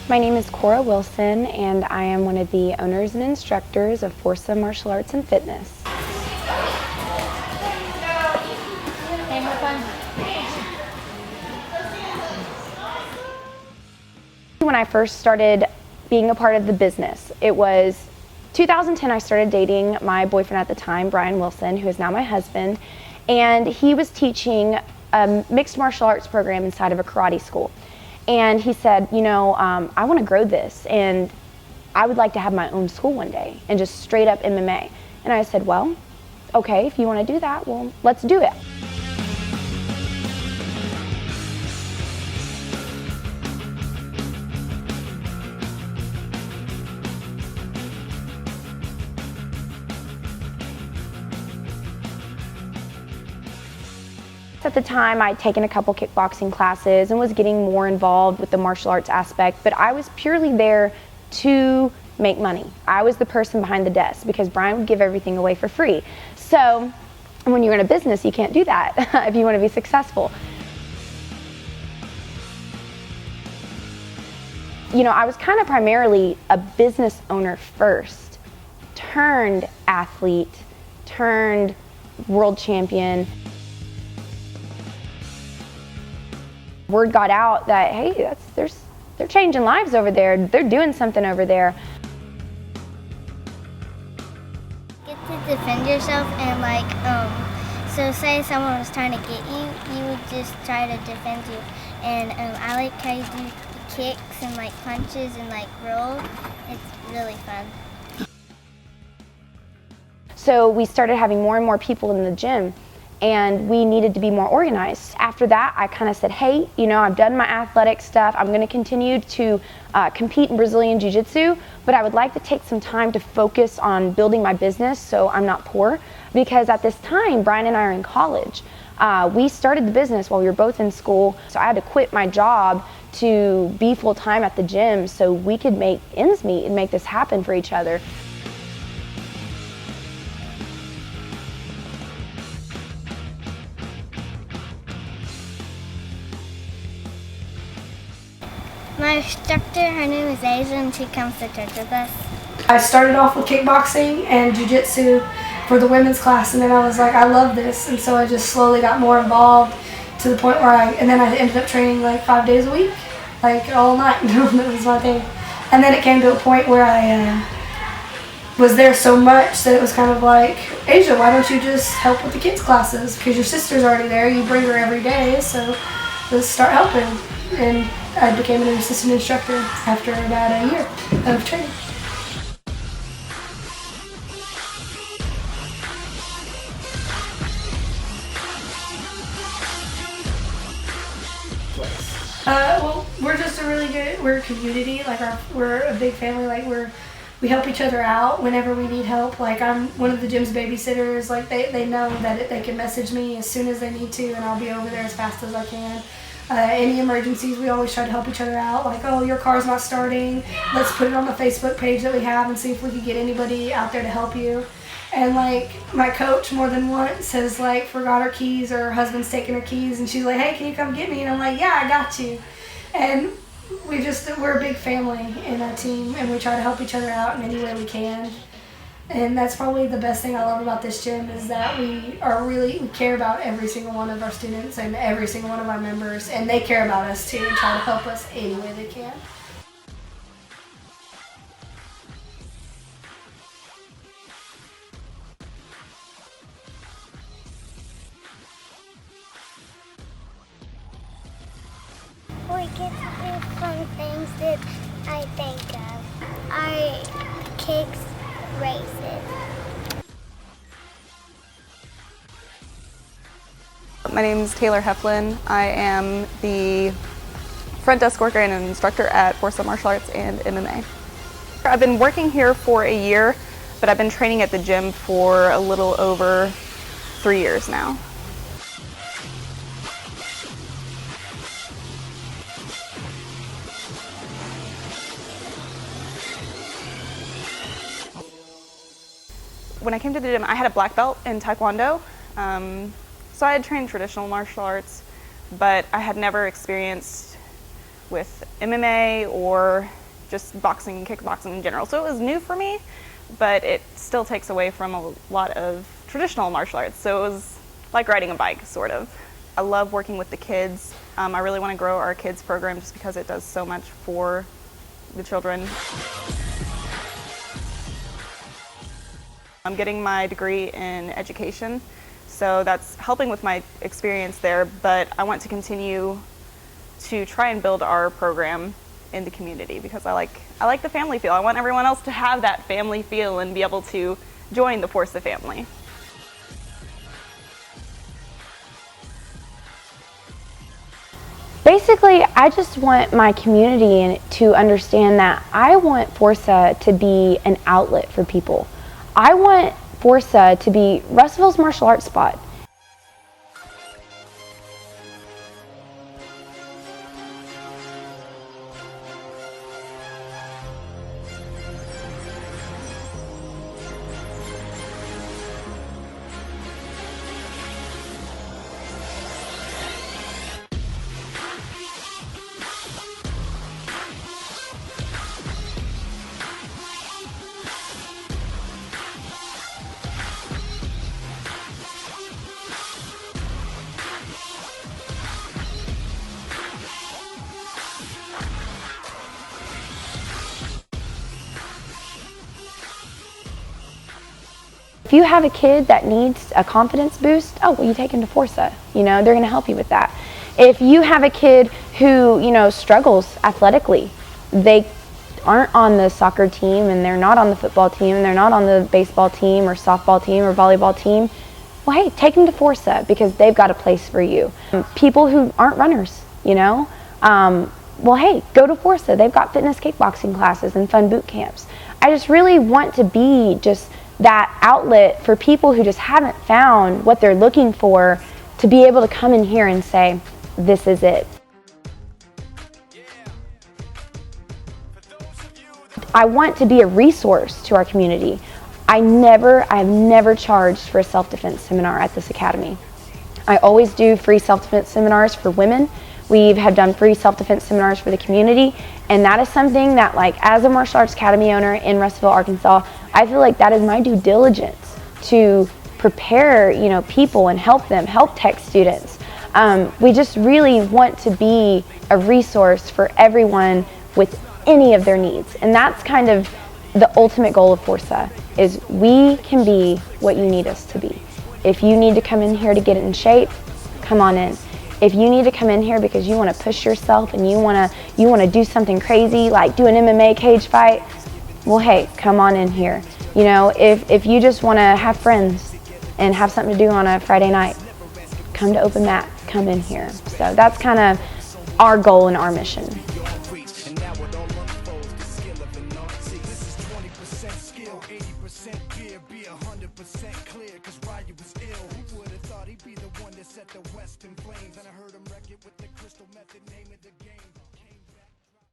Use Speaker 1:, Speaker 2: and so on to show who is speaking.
Speaker 1: My name is Cora Wilson, and I am one of the owners and instructors of Forca Martial Arts and Fitness. When I first started being a part of the business, it was 2010. I started dating my boyfriend at the time, Brian Wilson, who is now my husband, and he was teaching a mixed martial arts program inside of a karate school. And he said, I want to grow this, and I would like to have my own school one day and just straight up MMA. And I said, well, okay, if you want to do that, well, let's do it. At the time, I'd taken a couple kickboxing classes and was getting more involved with the martial arts aspect, but I was purely there to make money. I was the person behind the desk because Brian would give everything away for free. So when you're in a business, you can't do that if you want to be successful. I was kind of primarily a business owner first, turned athlete, turned world champion. Word got out that, hey, they're changing lives over there. They're doing something over there.
Speaker 2: Get to defend yourself and so say someone was trying to get you, you would just try to defend you. And I like how you do kicks and punches and roll. It's really fun.
Speaker 1: So we started having more and more people in the gym, and we needed to be more organized. After that, I kind of said, hey, I've done my athletic stuff. I'm going to continue to compete in Brazilian Jiu-Jitsu, but I would like to take some time to focus on building my business so I'm not poor. Because at this time, Brian and I are in college. We started the business while we were both in school, so I had to quit my job to be full-time at the gym so we could make ends meet and make this happen for each other.
Speaker 2: My instructor, her name is Asia, and she comes to church with us.
Speaker 3: I started off with kickboxing and jiu-jitsu for the women's class, and then I was like, I love this, and so I just slowly got more involved to the point where I ended up training 5 days a week, all night. That was my thing. And then it came to a point where I was there so much that it was kind of like, Asia, why don't you just help with the kids' classes? Because your sister's already there, you bring her every day, so let's start helping. And I became an assistant instructor after about a year of training. Well, we're just we're a community, we're a big family, we help each other out whenever we need help. I'm one of the gym's babysitters, they know that they can message me as soon as they need to, and I'll be over there as fast as I can. Any emergencies, we always try to help each other out, oh, your car's not starting, let's put it on the Facebook page that we have and see if we can get anybody out there to help you. And my coach more than once has forgot her keys, or her husband's taking her keys, and she's like, hey, can you come get me? And I'm like, yeah, I got you. And we're a big family in our team, and we try to help each other out in any way we can. And that's probably the best thing I love about this gym, is that we care about every single one of our students and every single one of our members, and they care about us too and try to help us any way they can.
Speaker 2: We get to do fun things that I think of. Our kicks races.
Speaker 4: My name is Taylor Heflin. I am the front desk worker and an instructor at Forca Martial Arts and MMA. I've been working here for a year, but I've been training at the gym for a little over 3 years now. When I came to the gym, I had a black belt in Taekwondo. So I had trained traditional martial arts, but I had never experienced with MMA or just boxing and kickboxing in general. So it was new for me, but it still takes away from a lot of traditional martial arts. So it was like riding a bike, sort of. I love working with the kids. I really want to grow our kids program just because it does so much for the children. I'm getting my degree in education, so that's helping with my experience there, but I want to continue to try and build our program in the community because I like the family feel. I want everyone else to have that family feel and be able to join the Forca family.
Speaker 1: Basically, I just want my community to understand that I want Forca to be an outlet for people. I want Forca to be Russellville's martial arts spot. If you have a kid that needs a confidence boost, oh, well, you take them to Forca. You know, they're going to help you with that. If you have a kid who, you know, struggles athletically, they aren't on the soccer team and they're not on the football team and they're not on the baseball team or softball team or volleyball team, well, hey, take them to Forca because they've got a place for you. People who aren't runners, you know, well, hey, go to Forca. They've got fitness kickboxing classes and fun boot camps. I just really want to be just that outlet for people who just haven't found what they're looking for to be able to come in here and say, this is it. I want to be a resource to our community. I've never charged for a self-defense seminar at this academy. I always do free self-defense seminars for women. We have done free self-defense seminars for the community, and that is something that, like, as a martial arts academy owner in Russellville, Arkansas, I feel like that is my due diligence to prepare, you know, people and help them, help tech students. We just really want to be a resource for everyone with any of their needs, and that's kind of the ultimate goal of Forca, is we can be what you need us to be. If you need to come in here to get in shape, come on in. If you need to come in here because you want to push yourself and you want to do something crazy like do an MMA cage fight, well, hey, come on in here. You know, if you just want to have friends and have something to do on a Friday night, come to Open Mat, come in here. So that's kind of our goal and our mission.
Speaker 5: Set the West in flames, and I heard him wreck it with the crystal method, name of the game.